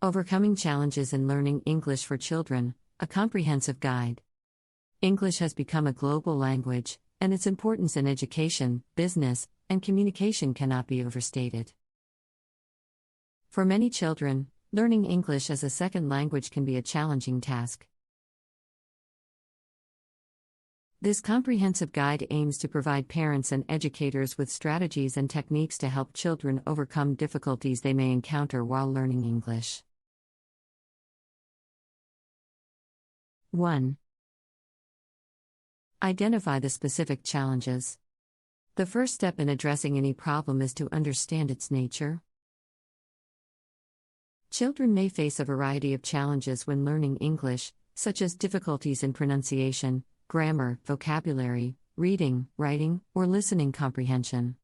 Overcoming Challenges in Learning English for Children, a comprehensive guide. English has become a global language, and its importance in education, business, and communication cannot be overstated. For many children, learning English as a second language can be a challenging task. This comprehensive guide aims to provide parents and educators with strategies and techniques to help children overcome difficulties they may encounter while learning English. 1. Identify the specific challenges. The first step in addressing any problem is to understand its nature. Children may face a variety of challenges when learning English, such as difficulties in pronunciation, grammar, vocabulary, reading, writing, or listening comprehension.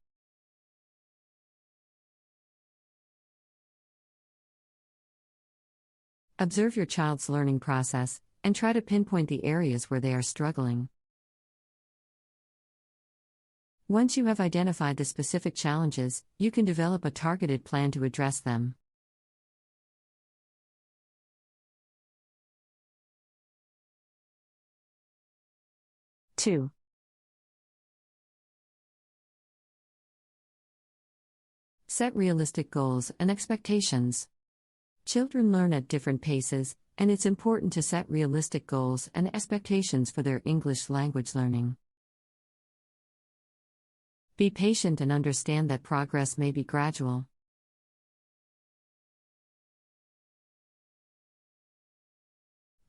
Observe your child's learning process, and try to pinpoint the areas where they are struggling. Once you have identified the specific challenges, you can develop a targeted plan to address them. Two. Set realistic goals and expectations. Children learn at different paces, and it's important to set realistic goals and expectations for their English language learning. Be patient and understand that progress may be gradual.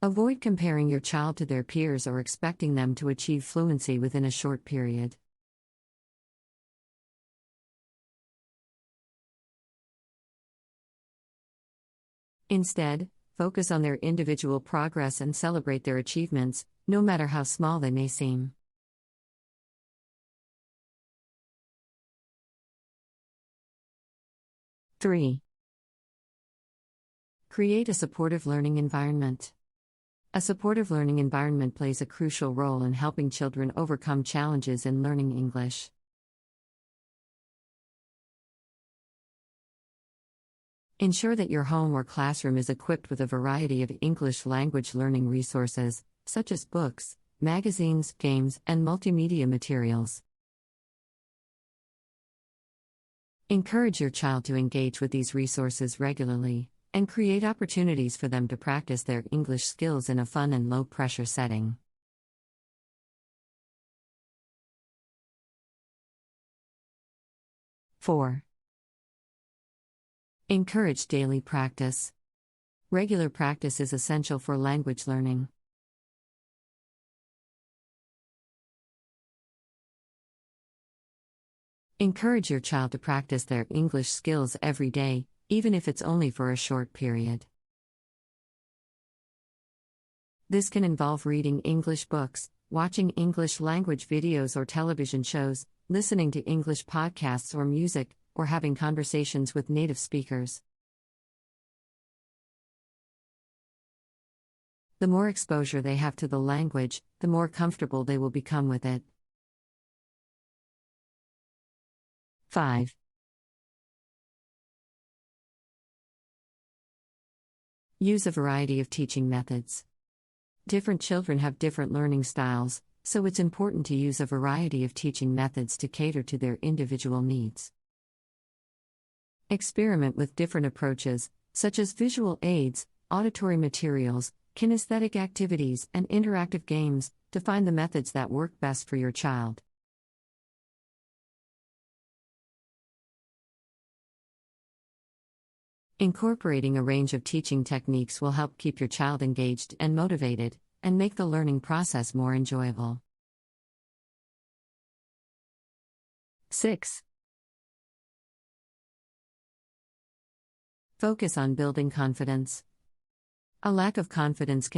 Avoid comparing your child to their peers or expecting them to achieve fluency within a short period. Instead, focus on their individual progress and celebrate their achievements, no matter how small they may seem. Three. Create a supportive learning environment. A supportive learning environment plays a crucial role in helping children overcome challenges in learning English. Ensure that your home or classroom is equipped with a variety of English language learning resources, such as books, magazines, games, and multimedia materials. Encourage your child to engage with these resources regularly, and create opportunities for them to practice their English skills in a fun and low-pressure setting. Four. Encourage daily practice. Regular practice is essential for language learning. Encourage your child to practice their English skills every day, even if it's only for a short period. This can involve reading English books, watching English language videos or television shows, listening to English podcasts or music, or having conversations with native speakers. The more exposure they have to the language, the more comfortable they will become with it. 5. Use a variety of teaching methods. Different children have different learning styles, so it's important to use a variety of teaching methods to cater to their individual needs. Experiment with different approaches, such as visual aids, auditory materials, kinesthetic activities, and interactive games, to find the methods that work best for your child. Incorporating a range of teaching techniques will help keep your child engaged and motivated, and make the learning process more enjoyable. 6. Focus on building confidence. A lack of confidence can